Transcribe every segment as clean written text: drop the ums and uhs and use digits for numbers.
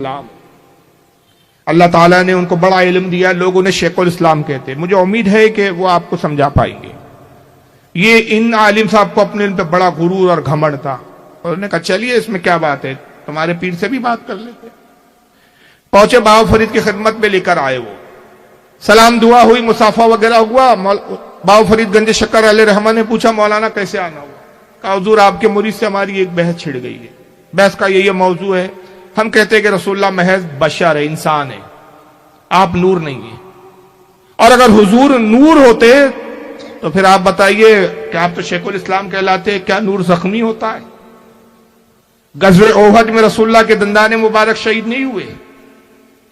اسلام، اللہ تعالیٰ نے ان کو بڑا علم دیا، لوگ انہیں شیخ الاسلام کہتے ہیں۔ مجھے امید ہے کہ وہ آپ کو سمجھا پائیں گے۔ یہ ان عالم صاحب کو اپنے علم پہ بڑا غرور اور گھمنڈ تھا، اور انہوں نے کہا چلیے اس میں کیا بات ہے، تمہارے پیر سے بھی بات کر لیتے۔ پہنچے بابا فرید کی خدمت میں، لے کر آئے، وہ سلام دعا ہوئی، مصافحہ وغیرہ ہوا۔ بابا فرید گنج شکر علیہ رحمہ نے پوچھا مولانا کیسے آنا ہوا؟ کہا حضور آپ کے مرید سے ہماری ایک بحث چھڑ گئی ہے، بحث کا یہ موضوع ہے، ہم کہتے ہیں کہ رسول اللہ محض بشر ہے، انسان ہے، آپ نور نہیں ہیں، اور اگر حضور نور ہوتے تو پھر آپ بتائیے کہ آپ تو شیخ الاسلام کہلاتے، کیا نور زخمی ہوتا ہے؟ غزوہ احد میں رسول اللہ کے دندان مبارک شہید نہیں ہوئے؟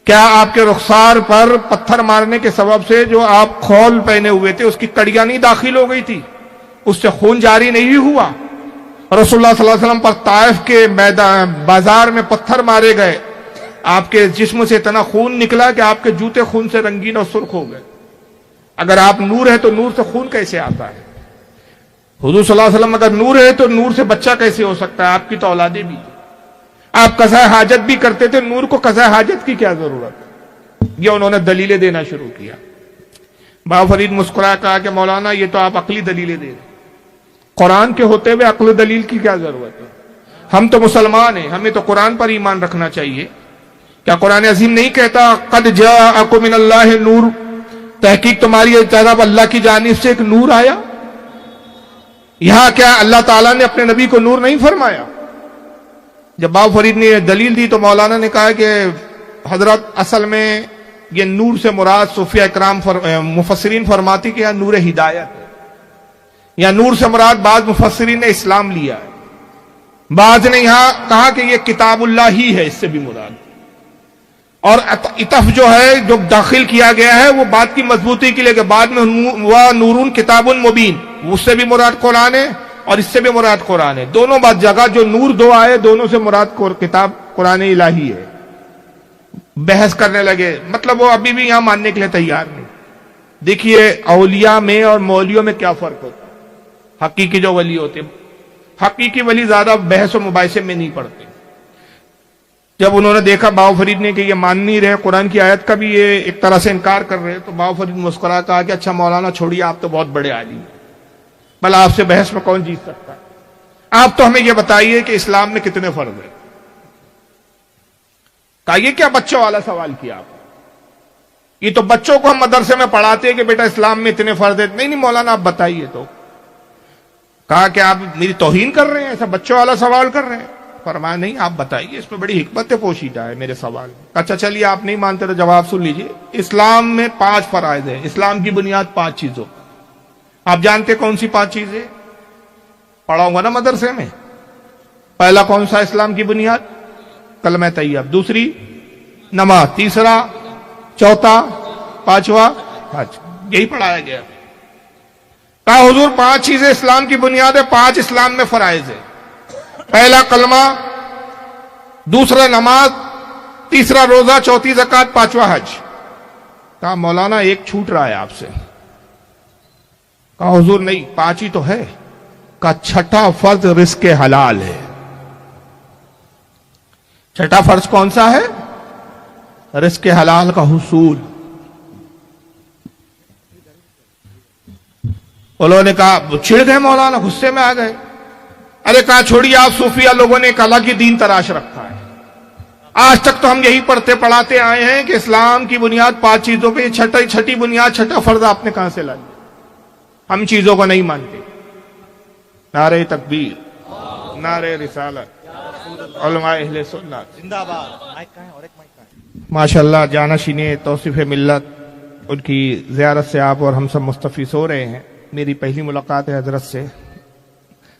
کیا آپ کے رخسار پر پتھر مارنے کے سبب سے جو آپ خول پہنے ہوئے تھے اس کی کڑیاں نہیں داخل ہو گئی تھی، اس سے خون جاری نہیں ہوا؟ رسول اللہ صلی اللہ علیہ وسلم پر طائف کے میدان بازار میں پتھر مارے گئے، آپ کے جسم سے اتنا خون نکلا کہ آپ کے جوتے خون سے رنگین اور سرخ ہو گئے۔ اگر آپ نور ہے تو نور سے خون کیسے آتا ہے؟ حضور صلی اللہ علیہ وسلم اگر نور ہے تو نور سے بچہ کیسے ہو سکتا ہے؟ آپ کی تو اولادیں بھی تھی، آپ قضاء حاجت بھی کرتے تھے، نور کو قضاء حاجت کی کیا ضرورت؟ یہ انہوں نے دلیلیں دینا شروع کیا۔ بابا فرید مسکرایا، کہا کہ مولانا یہ تو آپ عقلی دلیلیں دے رہے، قرآن کے ہوتے ہوئے عقل دلیل کی کیا ضرورت ہے؟ ہم تو مسلمان ہیں، ہمیں تو قرآن پر ایمان رکھنا چاہیے۔ کیا قرآن عظیم نہیں کہتا قد جاءکم من اللہ نور، تحقیق تمہاری طرف اللہ کی جانب سے ایک نور آیا؟ یہاں کیا اللہ تعالیٰ نے اپنے نبی کو نور نہیں فرمایا؟ جب بابا فرید نے یہ دلیل دی تو مولانا نے کہا کہ حضرت اصل میں یہ نور سے مراد صوفیہ اکرام مفسرین فرماتی کہ یہ نور ہدایت ہے، یا نور سے مراد بعض مفسرین نے اسلام لیا ہے، بعض نے یہاں کہا کہ یہ کتاب اللہ ہی ہے، اس سے بھی مراد، اور اطف جو ہے جو داخل کیا گیا ہے وہ بات کی مضبوطی کے لیے کہ بعد میں وہ نورون کتاب مبین، اس سے بھی مراد قرآن ہے اور اس سے بھی مراد قرآن ہے۔ دونوں بات جگہ جو نور دو آئے، دونوں سے مراد کتاب قرآن الہی ہے۔ بحث کرنے لگے، مطلب وہ ابھی بھی یہاں ماننے کے لیے تیار نہیں۔ دیکھیے اولیاء میں اور مولویوں میں کیا فرق ہوتا ہے۔ حقیقی جو ولی ہوتے، حقیقی ولی زیادہ بحث و مباحثے میں نہیں پڑتے۔ جب انہوں نے دیکھا بابا فرید نے کہ یہ مان نہیں رہے، قرآن کی آیت کا بھی یہ ایک طرح سے انکار کر رہے، تو بابا فرید مسکرا کہا کہ اچھا مولانا چھوڑیے، آپ تو بہت بڑے عالم ہیں، بھلا آپ سے بحث میں کون جیت سکتا ہے؟ آپ تو ہمیں یہ بتائیے کہ اسلام میں کتنے فرض ہیں۔ کہا یہ کیا بچوں والا سوال کیا آپ؟ یہ تو بچوں کو ہم مدرسے میں پڑھاتے ہیں کہ بیٹا اسلام میں اتنے فرض ہیں۔ نہیں مولانا آپ بتائیے تو۔ کہا کہ آپ میری توہین کر رہے ہیں، ایسا بچوں والا سوال کر رہے ہیں؟ فرمایا نہیں آپ بتائیے، اس میں بڑی حکمت پوشیدہ ہے میرے سوال۔ اچھا چلیے آپ نہیں مانتے تو جواب سن لیجئے۔ اسلام میں 5 فرائض ہیں، اسلام کی بنیاد 5 چیزوں، آپ جانتے کون سی 5 چیزیں؟ پڑھاؤں گا نا مدرسے میں۔ پہلا کون سا اسلام کی بنیاد؟ کلمہ طیب، دوسری نماز، تیسرا، چوتھا، پانچواں حج، یہی پڑھایا گیا۔ کہا حضور 5 چیزیں اسلام کی بنیاد ہے، 5 اسلام میں فرائض ہے۔ پہلا کلمہ، دوسرا نماز، تیسرا روزہ، چوتھی زکوٰۃ، پانچواں حج۔ کہا مولانا ایک چھوٹ رہا ہے آپ سے۔ کہا حضور نہیں 5 ہی تو ہے۔ کہا چھٹا فرض رزق حلال ہے۔ چھٹا فرض کون سا ہے؟ رزق حلال کا حصول۔ انہوں نے کہا چھڑ گئے مولانا، غصے میں آ گئے۔ ارے کہا چھوڑیے آپ صوفیہ لوگوں نے ایک الگ ہی دین تراش رکھا ہے، آج تک تو ہم یہی پڑھتے پڑھاتے آئے ہیں کہ اسلام کی بنیاد 5 چیزوں پہ، چھٹی بنیاد، چھٹا فرض آپ نے کہاں سے لا لیا؟ ہم چیزوں کو نہیں مانتے۔ نعرہ تکبیر، نعرہ رسالت، علماء اہل سنت زندہ باد۔ ماشاءاللہ جانشین توصیف ملت، ان کی زیارت سے آپ اور ہم سب مستفیض ہو رہے ہیں۔ میری پہلی ملاقات ہے حضرت سے،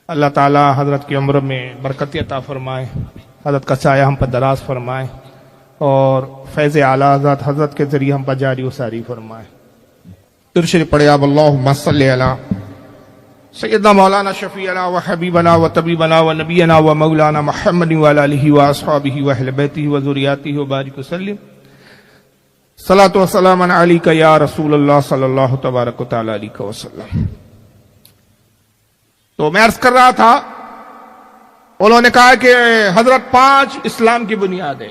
اللہ تعالی حضرت کی عمر میں برکت عطا فرمائے، حضرت کا سایہ ہم پر دراز فرمائے، اور فیض اعلیٰ حضرت کے ذریعے ہم پر جاری و ساری فرمائے۔ درود شریف پڑھے آپ، اللہم صلی علی سیدنا مولانا شفیعنا و حبیبنا و طبیبنا و نبینا و مولانا محمد و آلہ و اصحابہ و اہل بیتہ و ذریاتہ و بارک وسلم۔ صلاۃ و سلام علیک یا رسول اللہ صلی اللہ تبارک و تعالی علیہ وسلم۔ تو میں عرض کر رہا تھا، انہوں نے کہا کہ حضرت 5 اسلام کی بنیاد ہے۔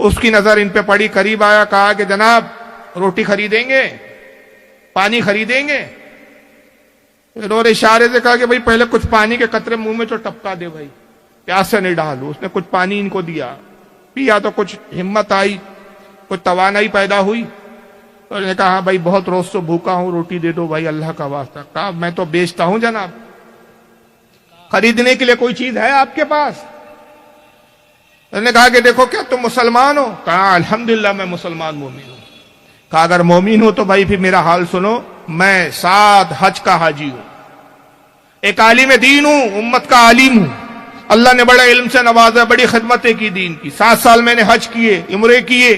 اس کی نظر ان پہ پڑی، قریب آیا، کہا کہ جناب روٹی خریدیں گے، پانی خریدیں گے؟ انہوں نے اشارے سے کہا کہ بھائی پہلے کچھ پانی کے قطرے منہ میں تو ٹپکا دے بھائی، پیاس سے نہیں ڈالو۔ اس نے کچھ پانی ان کو دیا، پیا تو کچھ ہمت آئی، کچھ توانائی پیدا ہوئی۔ انہوں نے کہا ہاں بھائی بہت روز سے بھوکا ہوں، روٹی دے دو بھائی اللہ کا واسطہ۔ کہا میں تو بیچتا ہوں جناب، خریدنے کے لیے کوئی چیز ہے آپ کے پاس؟ انہوں نے کہا کہ دیکھو کیا تم مسلمان ہو؟ کہا الحمدللہ میں مسلمان مومن ہوں۔ کہا اگر مومن ہو تو بھائی پھر میرا حال سنو، میں 7 حج کا حاجی ہوں، ایک عالم دین ہوں، امت کا عالم ہوں، اللہ نے بڑے علم سے نوازا، بڑی خدمتیں کی دین کی، 7 سال میں نے حج کیے، عمرے کیے۔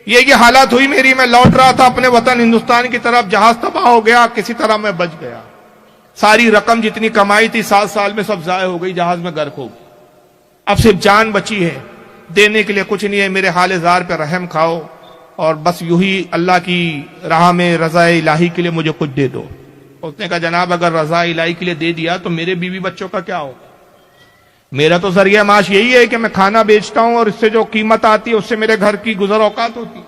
یہ حالت ہوئی میری، میں لوٹ رہا تھا اپنے وطن ہندوستان کی طرف، جہاز تباہ ہو گیا، کسی طرح میں بچ گیا، ساری رقم جتنی کمائی تھی 7 سال میں سب ضائع ہو گئی، جہاز میں غرق ہو گئی، اب صرف جان بچی ہے، دینے کے لیے کچھ نہیں ہے، میرے حال زار پہ رحم کھاؤ اور بس یوں ہی اللہ کی راہ میں رضا الہی کے لیے مجھے کچھ دے دو۔ اس نے کہا جناب اگر رضا الہی کے لیے دے دیا تو میرے بیوی بچوں کا کیا ہوگا؟ میرا تو ذریعہ معاش یہی ہے کہ میں کھانا بیچتا ہوں اور اس سے جو قیمت آتی ہے اس سے میرے گھر کی گزر اوقات ہوتی،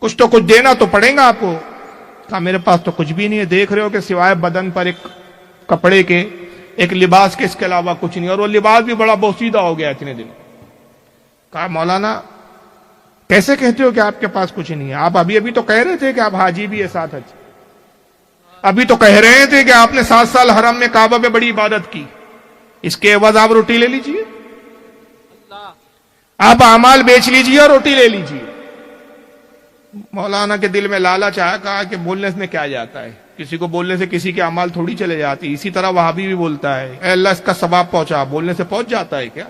کچھ تو کچھ دینا تو پڑے گا آپ کو۔ کہا میرے پاس تو کچھ بھی نہیں ہے، دیکھ رہے ہو کہ سوائے بدن پر ایک کپڑے کے، ایک لباس کے، اس کے علاوہ کچھ نہیں، اور وہ لباس بھی بڑا بوسیدہ ہو گیا اتنے دن۔ کہا مولانا کیسے کہتے ہو کہ آپ کے پاس کچھ نہیں ہے؟ آپ ابھی تو کہہ رہے تھے کہ آپ حاجی بھی ہے ساتھ حج، ابھی تو کہہ رہے تھے کہ آپ نے 7 سال حرم میں کعبہ پہ بڑی عبادت کی، اس کے عوض آپ روٹی لے لیجئے، آپ اعمال بیچ لیجئے اور روٹی لے لیجئے۔ مولانا کے دل میں لالچ آیا، کہا کہ بولنے سے کیا جاتا ہے، کسی کو بولنے سے کسی کے اعمال تھوڑی چلے جاتی، اسی طرح وہابی بھی بولتا ہے اے اللہ اس کا ثواب پہنچا، بولنے سے پہنچ جاتا ہے کیا؟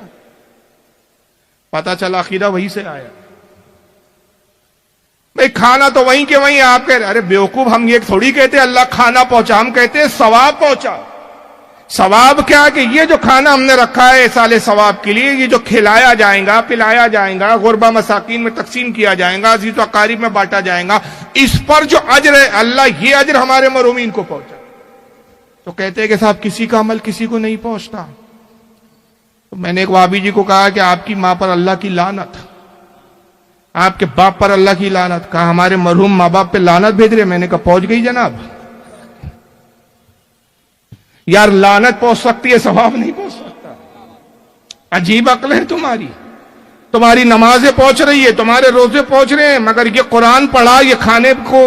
پتہ چلا عقیدہ وہی سے آیا۔ بھئی کھانا تو وہیں کے وہیں، آپ کہہ رہے ارے بیوقوف، ہم یہ تھوڑی کہتے اللہ کھانا پہنچا، ہم کہتے ثواب پہنچا۔ ثواب کیا کہ یہ جو کھانا ہم نے رکھا ہے سالے ثواب کے لیے، یہ جو کھلایا جائے گا، پلایا جائے گا، غربا مساکین میں تقسیم کیا جائے گا، عزیز و اقارب میں بانٹا جائے گا، اس پر جو اجر ہے اللہ یہ اجر ہمارے محرومین کو پہنچا۔ تو کہتے ہیں کہ صاحب کسی کا عمل کسی کو نہیں پہنچتا۔ تو میں نے ایک وہابی جی کو کہا کہ آپ کی ماں پر اللہ کی لعنت، آپ کے باپ پر اللہ کی لعنت۔ کہا ہمارے مرحوم ماں باپ پہ لعنت بھیج رہے؟ میں نے کہا پہنچ گئی جناب، یار لعنت پہنچ سکتی ہے، ثواب نہیں پہنچ سکتا۔ عجیب عقل ہے تمہاری، تمہاری نمازیں پہنچ رہی ہے، تمہارے روزے پہنچ رہے ہیں، مگر یہ قرآن پڑھا، یہ کھانے کو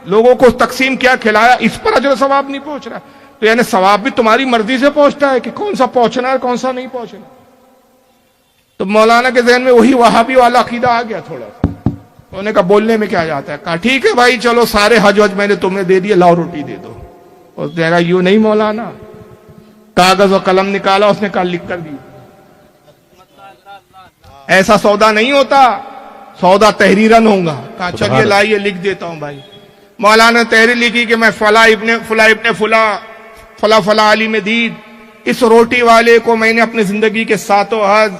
لوگوں کو تقسیم کیا، کھلایا، اس پر اجر و ثواب نہیں پہنچ رہا۔ تو یعنی ثواب بھی تمہاری مرضی سے پہنچتا ہے کہ کون سا پہنچنا ہے کون سا نہیں پہنچنا۔ تو مولانا کے ذہن میں وہی وہابی والا عقیدہ آ گیا تھوڑا سا۔ انہوں نے کہا بولنے میں کیا جاتا ہے؟ کہا ٹھیک ہے بھائی چلو سارے حج وج میں نے تمہیں دے دیے، لاؤ روٹی دے دو۔ اس نے کہا یوں نہیں مولانا، کاغذ و قلم نکالا، اس نے کہا لکھ کر دی۔ ایسا سودا نہیں ہوتا، سودا تحریرن ہوگا۔ کہا چلیے لائیے لکھ دیتا ہوں بھائی۔ مولانا نے تحریر لکھی کہ میں فلاں ابن فلاں عالم دین، اس روٹی والے کو میں نے اپنی زندگی کے 7 حج،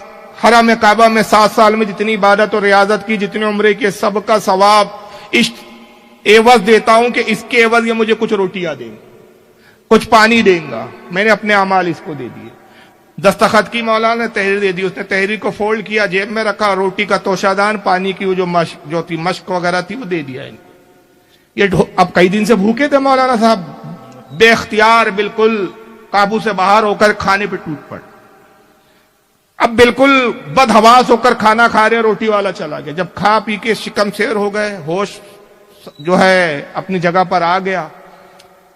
حرم کعبہ میں 7 سال میں جتنی عبادت اور ریاضت کی، جتنے عمرے کے، سب کا ثواب اس عوض دیتا ہوں کہ اس کے عوض یہ مجھے کچھ روٹیاں دیں گے، کچھ پانی دیں گا۔ میں نے اپنے اعمال اس کو دے دیے۔ دستخط کی مولانا نے تحریر دے دی، اس نے تحریر کو فولڈ کیا، جیب میں رکھا، روٹی کا توشہ دان، پانی کی وہ جو تھی مشق وغیرہ تھی وہ دے دیا۔ یہ اب کئی دن سے بھوکے تھے مولانا صاحب، بے اختیار بالکل قابو سے باہر ہو کر کھانے پہ ٹوٹ پڑ، اب بالکل بدحواس ہو کر کھانا کھا رہے، روٹی والا چلا گیا۔ جب کھا پی کے شکم سیر ہو گئے، ہوش جو ہے اپنی جگہ پر آ گیا،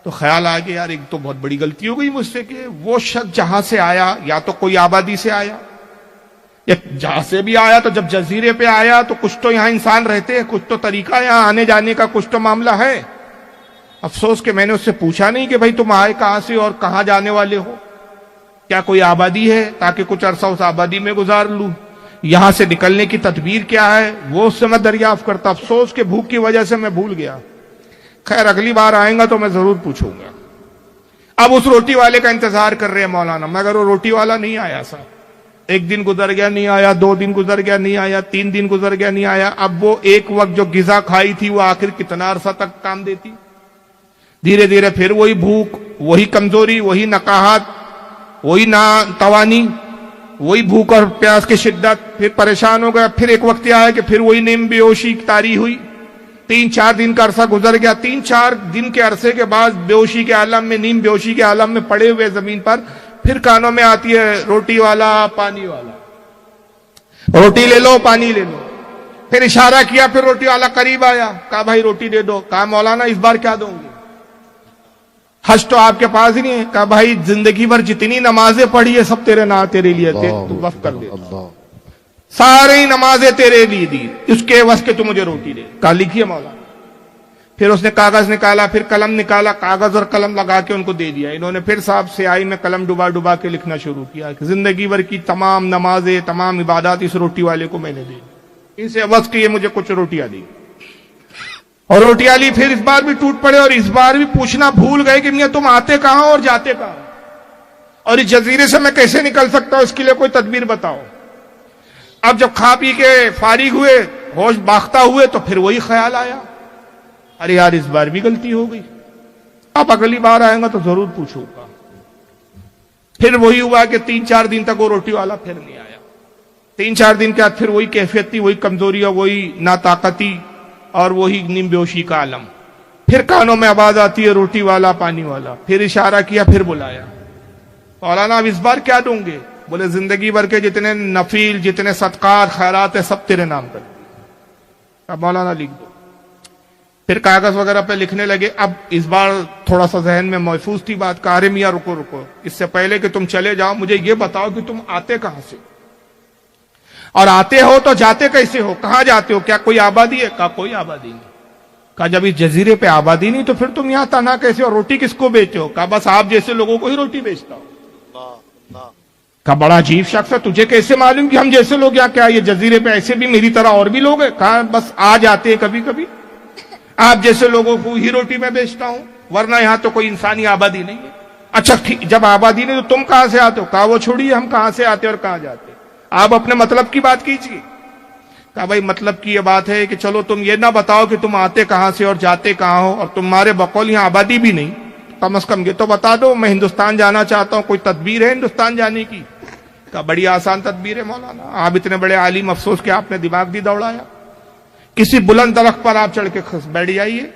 تو خیال آ گیا یار ایک تو بہت بڑی غلطی ہو گئی مجھ سے کہ وہ شخص جہاں سے آیا یا تو کوئی آبادی سے آیا، یا جہاں سے بھی آیا تو جب جزیرے پہ آیا تو کچھ تو یہاں انسان رہتے ہیں، کچھ تو طریقہ یہاں آنے جانے کا کچھ تو معاملہ ہے۔ افسوس کہ میں نے اس سے پوچھا نہیں کہ بھائی تم آئے کہاں سے اور کہاں جانے والے ہو، کیا کوئی آبادی ہے تاکہ کچھ عرصہ اس آبادی میں گزار لوں، یہاں سے نکلنے کی تدبیر کیا ہے وہ اس سے میں دریافت کرتا۔ افسوس کہ بھوک کی وجہ سے میں بھول گیا۔ خیر اگلی بار آئیں گا تو میں ضرور پوچھوں گا۔ اب اس روٹی والے کا انتظار کر رہے ہیں مولانا، مگر وہ روٹی والا نہیں آیا صاحب۔ 1 دن گزر گیا نہیں آیا، 2 دن گزر گیا نہیں آیا، 3 دن گزر گیا نہیں آیا۔ اب وہ ایک وقت جو غذا کھائی تھی وہ آخر کتنا عرصہ تک کام دیتی؟ دھیرے دھیرے پھر وہی بھوک، وہی کمزوری، وہی نقاہت، وہی ناتوانی، وہی بھوک اور پیاس کی شدت، پھر پریشان ہو گیا، پھر ایک وقت آیا کہ پھر وہی نیم بیہوشی طاری ہوئی، 3-4 دن کا عرصہ گزر گیا، 3-4 دن کے عرصے کے بعد بیہوشی کے عالم میں، نیم بیہوشی کے عالم میں پڑے ہوئے زمین پر، پھر کانوں میں آتی ہے روٹی والا پانی والا، روٹی لے لو پانی لے لو، پھر اشارہ کیا، پھر روٹی والا قریب آیا، کہا بھائی روٹی دے دو، کہا مولانا اس بار کیا دوں گی، حج تو آپ کے پاس ہی نہیں ہے، کہا بھائی زندگی بھر جتنی نمازیں پڑھی ہے سب تیرے تیرے لیے تھے، تو وقف کر دے، ساری نمازیں تیرے لیے دی، اس کے وقت کے تو مجھے روٹی دے، کہا لکھیے مولانا۔ پھر اس نے کاغذ نکالا، پھر قلم نکالا، کاغذ اور قلم لگا کے ان کو دے دیا، انہوں نے پھر صاحب سیاہی میں قلم ڈبا ڈبا کے لکھنا شروع کیا کہ زندگی بھر کی تمام نمازیں، تمام عبادات اس روٹی والے کو میں نے دی، ان سے عوض کی یہ مجھے کچھ روٹیاں دی، اور روٹیاں لی۔ پھر اس بار بھی ٹوٹ پڑے اور اس بار بھی پوچھنا بھول گئے کہ میاں تم آتے کہاں اور جاتے کہاں، اور اس جزیرے سے میں کیسے نکل سکتا ہوں، اس کے لیے کوئی تدبیر بتاؤ۔ اب جب کھا پی کے فارغ ہوئے، ہوش باختہ ہوئے، تو پھر وہی خیال آیا، ارے یار اس بار بھی غلطی ہو گئی، اب اگلی بار آئیں گا تو ضرور پوچھوں گا۔ پھر وہی ہوا کہ 3-4 دن تک وہ روٹی والا پھر نہیں آیا، 3-4 دن کے بعد پھر وہی کیفیت تھی، وہی کمزوری اور وہی ناطاقتی اور وہی نیم بیہوشی کا عالم۔ پھر کانوں میں آواز آتی ہے روٹی والا پانی والا، پھر اشارہ کیا، پھر بلایا، مولانا اب اس بار کیا دوں گے؟ بولے زندگی بھر کے جتنے نفیل، جتنے صدقات خیرات ہیں سب تیرے نام کر دیں۔ اب مولانا لکھ دو۔ پھر کاغذ وغیرہ پہ لکھنے لگے۔ اب اس بار تھوڑا سا ذہن میں محفوظ تھی بات، کہا ارے میاں رکو رکو، اس سے پہلے کہ تم چلے جاؤ مجھے یہ بتاؤ کہ تم آتے کہاں سے، اور آتے ہو تو جاتے کیسے ہو، کہاں جاتے ہو، کیا کوئی آبادی ہے؟ کہا کوئی آبادی نہیں۔ کہا جب اس جزیرے پہ آبادی نہیں تو پھر تم یہاں تنہا کیسے، اور روٹی کس کو بیچتے ہو؟ کہا بس آپ جیسے لوگوں کو ہی روٹی بیچتا ہوں۔ کہا بڑا عجیب شخص ہے، تجھے کیسے معلوم کہ ہم جیسے لوگ یا کیا یہ جزیرے پہ ایسے بھی میری طرح اور بھی لوگ ہیں؟ کہا بس آ جاتے ہیں کبھی کبھی، آپ جیسے لوگوں کو ہی روٹی میں بیچتا ہوں، ورنہ یہاں تو کوئی انسانی آبادی نہیں ہے۔ اچھا ٹھیک، جب آبادی نہیں تو تم کہاں سے آتے ہو؟ کہا وہ چھوڑیے ہم کہاں سے آتے اور کہاں جاتے، آپ اپنے مطلب کی بات کیجیے۔ کہا بھائی مطلب کی یہ بات ہے کہ چلو تم یہ نہ بتاؤ کہ تم آتے کہاں سے اور جاتے کہاں ہو، اور تمہارے بقول یہاں آبادی بھی نہیں، کم از کم یہ تو بتا دو میں ہندوستان جانا چاہتا ہوں، کوئی تدبیر ہے ہندوستان جانے کی؟ کہا بڑی آسان تدبیر ہے مولانا، آپ اتنے بڑے عالم، افسوس کہ آپ نے دماغ بھی دوڑایا، کسی بلند درخت پر آپ چڑھ کے بیٹھ جائیے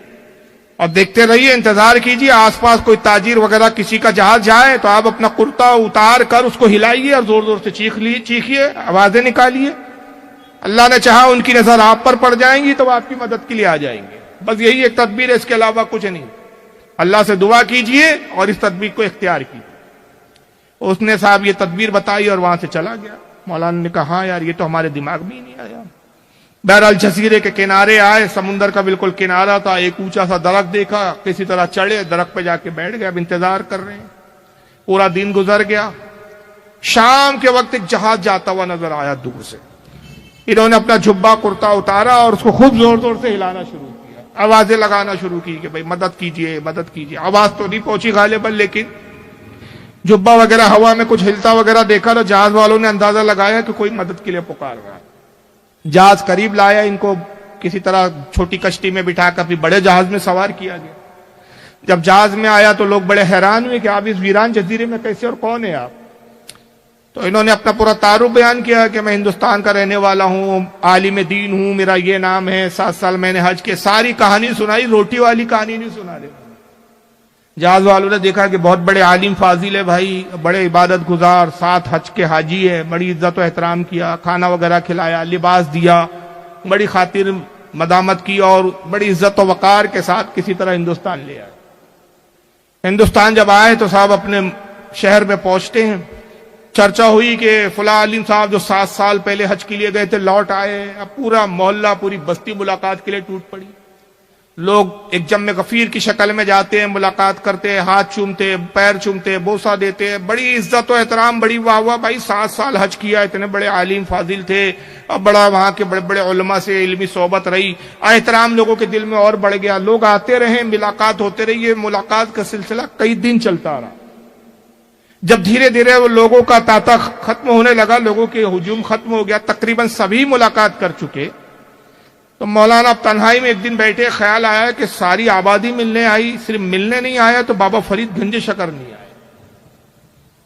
اور دیکھتے رہیے، انتظار کیجیے، آس پاس کوئی تاجر وغیرہ کسی کا جہاز جائے تو آپ اپنا کرتا اتار کر اس کو ہلائیے اور زور زور سے چیخیے، آوازیں نکالیے، اللہ نے چاہا ان کی نظر آپ پر پڑ جائیں گی تو وہ آپ کی مدد کے لیے آ جائیں گے، بس یہی ایک تدبیر ہے، اس کے علاوہ کچھ نہیں۔ اللہ سے دعا کیجیے اور اس تدبیر کو اختیار کیجیے۔ اس نے صاحب یہ تدبیر بتائی اور وہاں سے چلا گیا۔ مولانا نے کہا ہاں یار یہ تو ہمارے دماغ میں ہی نہیں آیا۔ بہرحال جزیرے کے کنارے آئے، سمندر کا بالکل کنارہ تھا، ایک اونچا سا درخت دیکھا، کسی طرح چڑھے، درخت پہ جا کے بیٹھ گئے، اب انتظار کر رہے ہیں۔ پورا دن گزر گیا، شام کے وقت ایک جہاز جاتا ہوا نظر آیا دور سے، انہوں نے اپنا جبہ کرتا اتارا اور اس کو خوب زور زور سے ہلانا شروع کیا، آوازیں لگانا شروع کی کہ بھائی مدد کیجئے مدد کیجئے۔ آواز تو نہیں پہنچی غالباً، لیکن جبہ وغیرہ ہوا میں کچھ ہلتا وغیرہ دیکھا تو جہاز والوں نے اندازہ لگایا کہ کوئی مدد کے لیے پکار رہا ہے۔ جہاز قریب لایا، ان کو کسی طرح چھوٹی کشتی میں بٹھا کر پھر بڑے جہاز میں سوار کیا گیا۔ جب جہاز میں آیا تو لوگ بڑے حیران ہوئے کہ آپ اس ویران جزیرے میں کیسے اور کون ہے آپ؟ تو انہوں نے اپنا پورا تعارف بیان کیا کہ میں ہندوستان کا رہنے والا ہوں، عالم دین ہوں، میرا یہ نام ہے، 7 سال میں نے حج کے، ساری کہانی سنائی، روٹی والی کہانی نہیں سنا رہے۔ جہاز والوں نے دیکھا کہ بہت بڑے عالم فاضل ہے بھائی، بڑے عبادت گزار، 7 حج کے حاجی ہے، بڑی عزت و احترام کیا، کھانا وغیرہ کھلایا، لباس دیا، بڑی خاطر مدامت کی اور بڑی عزت و وقار کے ساتھ کسی طرح ہندوستان لے آئے۔ ہندوستان جب آئے تو صاحب اپنے شہر میں پہنچتے ہیں، چرچا ہوئی کہ فلاں عالم صاحب جو 7 سال پہلے حج کے لیے گئے تھے لوٹ آئے۔ اب پورا محلہ، پوری بستی ملاقات کے لیے ٹوٹ پڑی، لوگ ایک جم غفیر کی شکل میں جاتے ہیں، ملاقات کرتے ہیں، ہاتھ چومتے، پیر چومتے، بوسہ دیتے، بڑی عزت و احترام، بڑی واہ واہ، بھائی 7 سال حج کیا، اتنے بڑے عالم فاضل تھے، اب بڑا وہاں کے بڑے بڑے علماء سے علمی صحبت رہی، احترام لوگوں کے دل میں اور بڑھ گیا، لوگ آتے رہے، ملاقات ہوتے رہی، یہ ملاقات کا سلسلہ کئی دن چلتا رہا۔ جب دھیرے دھیرے وہ لوگوں کا تاتا ختم ہونے لگا، لوگوں کے ہجوم ختم ہو گیا، تقریباً سبھی ملاقات کر چکے، تو مولانا اب تنہائی میں ایک دن بیٹھے، خیال آیا کہ ساری آبادی ملنے آئی، صرف ملنے نہیں آیا تو بابا فرید گنج شکر نہیں آئے۔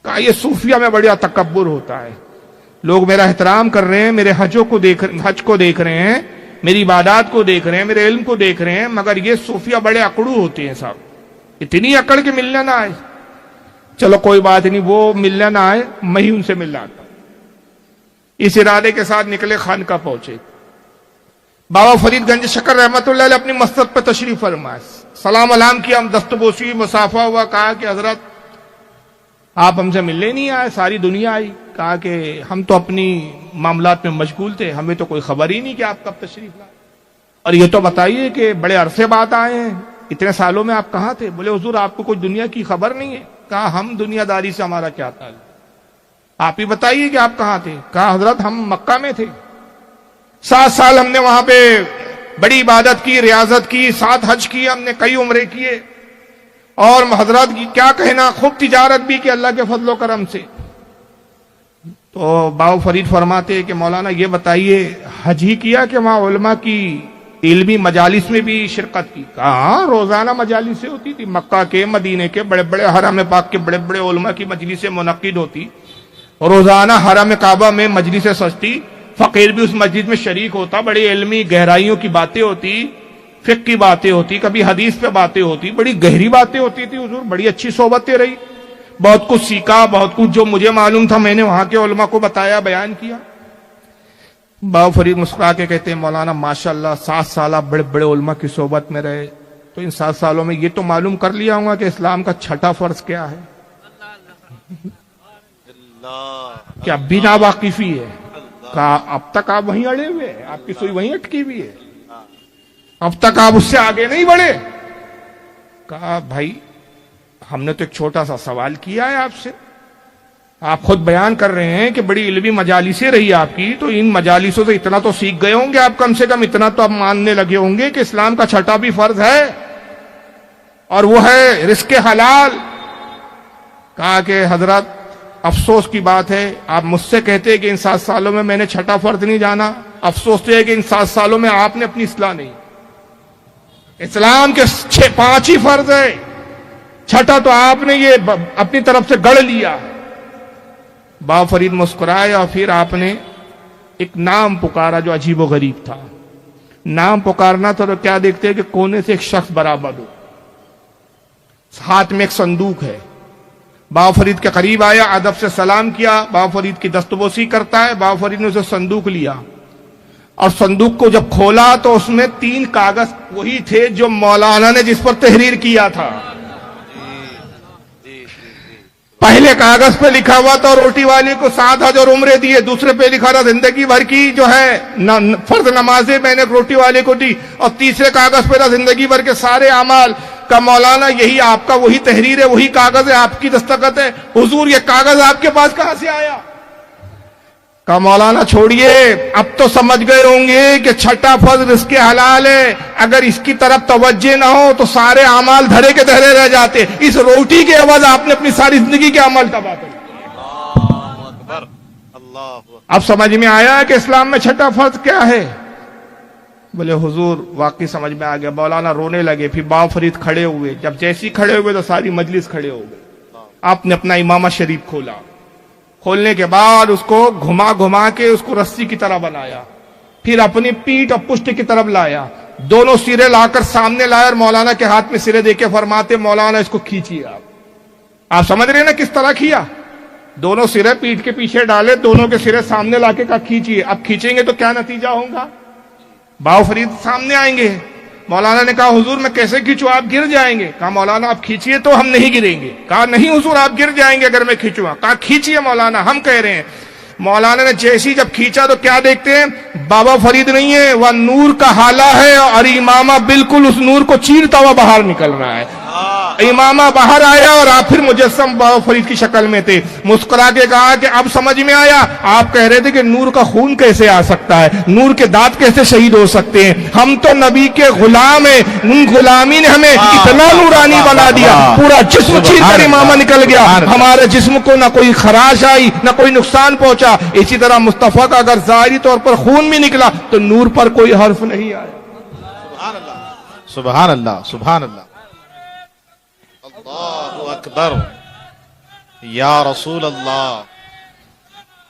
کہا یہ صوفیہ میں بڑا تکبر ہوتا ہے، لوگ میرا احترام کر رہے ہیں، میرے حج کو دیکھ رہے ہیں، میری عبادات کو دیکھ رہے ہیں، میرے علم کو دیکھ رہے ہیں، مگر یہ صوفیہ بڑے اکڑو ہوتے ہیں صاحب، اتنی اکڑ کے ملنے نہ آئے۔ چلو کوئی بات نہیں، وہ ملنے نہ آئے، میں ہی ان سے مل لاتا۔ اس ارادے کے ساتھ نکلے، خانقاہ پہنچے۔ بابا فرید گنج شکر رحمت اللہ علیہ اپنی مسجد پہ تشریف فرمائے، سلام علام کیا، ہم دستبوسی مصافحہ ہوا، کہا کہ حضرت آپ ہم سے ملنے نہیں آئے، ساری دنیا آئی۔ کہا کہ ہم تو اپنی معاملات میں مشغول تھے، ہمیں تو کوئی خبر ہی نہیں کہ آپ کب تشریف لائے، اور یہ تو بتائیے کہ بڑے عرصے بعد آئے ہیں، اتنے سالوں میں آپ کہاں تھے؟ بولے حضور آپ کو کوئی دنیا کی خبر نہیں ہے۔ کہا ہم دنیا داری سے ہمارا کیا تعلق، آپ ہی بتائیے کہ آپ کہاں تھے؟ کہا حضرت ہم مکہ میں تھے، 7 سال ہم نے وہاں پہ بڑی عبادت کی، ریاضت کی، 7 حج کیے، ہم نے کئی عمرے کیے، اور حضرات کی کیا کہنا، خوب تجارت بھی کی اللہ کے فضل و کرم سے۔ تو بابا فرید فرماتے کہ مولانا یہ بتائیے حج ہی کیا کہ وہاں علماء کی علمی مجالس میں بھی شرکت کی؟ کہاں روزانہ مجالسیں ہوتی تھی، مکہ کے مدینے کے بڑے بڑے حرم پاک کے بڑے بڑے علماء کی مجلسیں منعقد ہوتی، روزانہ حرم کعبہ میں مجلسیں سجتی، فقیر بھی اس مسجد میں شریک ہوتا، بڑی علمی گہرائیوں کی باتیں ہوتی، فقہ کی باتیں ہوتی، کبھی حدیث پہ باتیں ہوتی، بڑی گہری باتیں ہوتی تھی حضور، بڑی اچھی صحبتیں رہی، بہت کچھ سیکھا، بہت کچھ جو مجھے معلوم تھا میں نے وہاں کے علماء کو بتایا، بیان کیا۔ بابا فرید مسکرا کے کہتے ہیں مولانا ماشاءاللہ 7 سال آپ بڑے بڑے علماء کی صحبت میں رہے، تو ان 7 سالوں میں یہ تو معلوم کر لیا ہوں گا کہ اسلام کا چھٹا فرض کیا ہے؟ کیا اب بھی ناواقفی ہے؟ کہا اب تک آپ وہیں اڑے ہوئے ہیں، آپ کی سوئی وہیں اٹکی ہوئی ہے، اب تک آپ اس سے آگے نہیں بڑھے؟ کہا بھائی ہم نے تو ایک چھوٹا سا سوال کیا ہے آپ سے، آپ خود بیان کر رہے ہیں کہ بڑی علمی مجالسیں رہی آپ کی، تو ان مجالسوں سے اتنا تو سیکھ گئے ہوں گے آپ، کم سے کم اتنا تو آپ ماننے لگے ہوں گے کہ اسلام کا چھٹا بھی فرض ہے، اور وہ ہے رزق حلال۔ کہا کہ حضرت افسوس کی بات ہے آپ مجھ سے کہتے ہیں کہ ان 7 سالوں میں میں نے چھٹا فرض نہیں جانا، افسوس تو ہے کہ ان 7 سالوں میں آپ نے اپنی اصلاح نہیں، اسلام کے 5 ہی فرض ہے، چھٹا تو آپ نے یہ اپنی طرف سے گڑھ لیا۔ بابا فرید مسکرائے اور پھر آپ نے ایک نام پکارا جو عجیب و غریب تھا۔ نام پکارنا تھا تو کیا دیکھتے ہیں کہ کونے سے ایک شخص برابر ہو، ہاتھ میں ایک صندوق ہے۔ بابا فرید کے قریب آیا، ادب سے سلام کیا، بابا فرید کی دستبوسی کرتا ہے، بابا فرید نے اسے صندوق لیا، اور صندوق کو جب کھولا تو اس میں 3 کاغذ وہی تھے جو مولانا نے جس پر تحریر کیا تھا۔ پہلے کاغذ پہ لکھا ہوا تھا روٹی والے کو 7 حج اور عمرے دیے، دوسرے پہ لکھا تھا زندگی بھر کی جو ہے فرض نمازیں میں نے روٹی والے کو دی، اور تیسرے کاغذ پہ تھا زندگی بھر کے سارے اعمال کا۔ مولانا یہی آپ کا وہی تحریر ہے، وہی کاغذ ہے، آپ کی دستخط ہے۔ حضور یہ کاغذ آپ کے پاس کہاں سے آیا؟ کہا مولانا چھوڑیے، اب تو سمجھ گئے ہوں گے کہ چھٹا فرض رزق حلال ہے، اگر اس کی طرف توجہ نہ ہو تو سارے اعمال دھرے کے دھرے رہ جاتے، اس روٹی کے عوض آپ نے اپنی ساری زندگی کے عمل تباہ کر دیے۔ اب سمجھ میں آیا کہ اسلام میں چھٹا فرض کیا ہے؟ بولے حضور واقعی سمجھ میں آ گیا۔ مولانا رونے لگے، پھر بابا فرید کھڑے ہوئے، جب جیسی کھڑے ہوئے تو ساری مجلس کھڑے ہو گئے۔ آپ نے اپنا امامہ شریف کھولا، کھولنے کے بعد اس کو گھما گھما کے اس کو رسی کی طرح بنایا، پھر اپنی پیٹھ اور پشت کی طرف لایا، دونوں سرے لا کر سامنے لائے، اور مولانا کے ہاتھ میں سرے دے کے فرماتے مولانا اس کو کھینچیے۔ آپ سمجھ رہے ہیں نا کس طرح کیا؟ دونوں سرے پیٹھ کے پیچھے ڈالے، دونوں کے سرے سامنے لا کے کہا کھینچیے۔ اب کھینچیں گے تو کیا نتیجہ ہوگا؟ بابا فرید سامنے آئیں گے۔ مولانا نے کہا حضور میں کیسے کھینچوں، آپ گر جائیں گے۔ کہا مولانا آپ کھینچیے تو ہم نہیں گریں گے۔ کہا نہیں حضور آپ گر جائیں گے اگر میں کھینچوں۔ کہا کھینچیے مولانا، ہم کہہ رہے ہیں۔ مولانا نے جیسی جب کھینچا تو کیا دیکھتے ہیں؟ بابا فرید نہیں ہے، وہ نور کا حالہ ہے، اور امامہ بالکل اس نور کو چیرتا ہوا باہر نکل رہا ہے۔ امامہ باہر آیا اور آپ پھر مجسم بابا فرید کی شکل میں تھے۔ مسکرا کے کہا کہ اب سمجھ میں آیا، آپ کہہ رہے تھے کہ نور کا خون کیسے آ سکتا ہے، نور کے دانت کیسے شہید ہو سکتے ہیں، ہم تو نبی کے غلام ہیں، ان غلامی نے ہمیں اتنا نورانی بنا دیا، پورا جسم چیر کر امامہ نکل گیا، ہمارے جسم کو نہ کوئی خراش آئی نہ کوئی نقصان پہنچا۔ اسی طرح مصطفیٰ کا اگر ظاہری طور پر خون بھی نکلا تو نور پر کوئی حرف نہیں آیا۔ سبحان اللہ، سبحان اللہ، اللہ اکبر، یا رسول اللہ،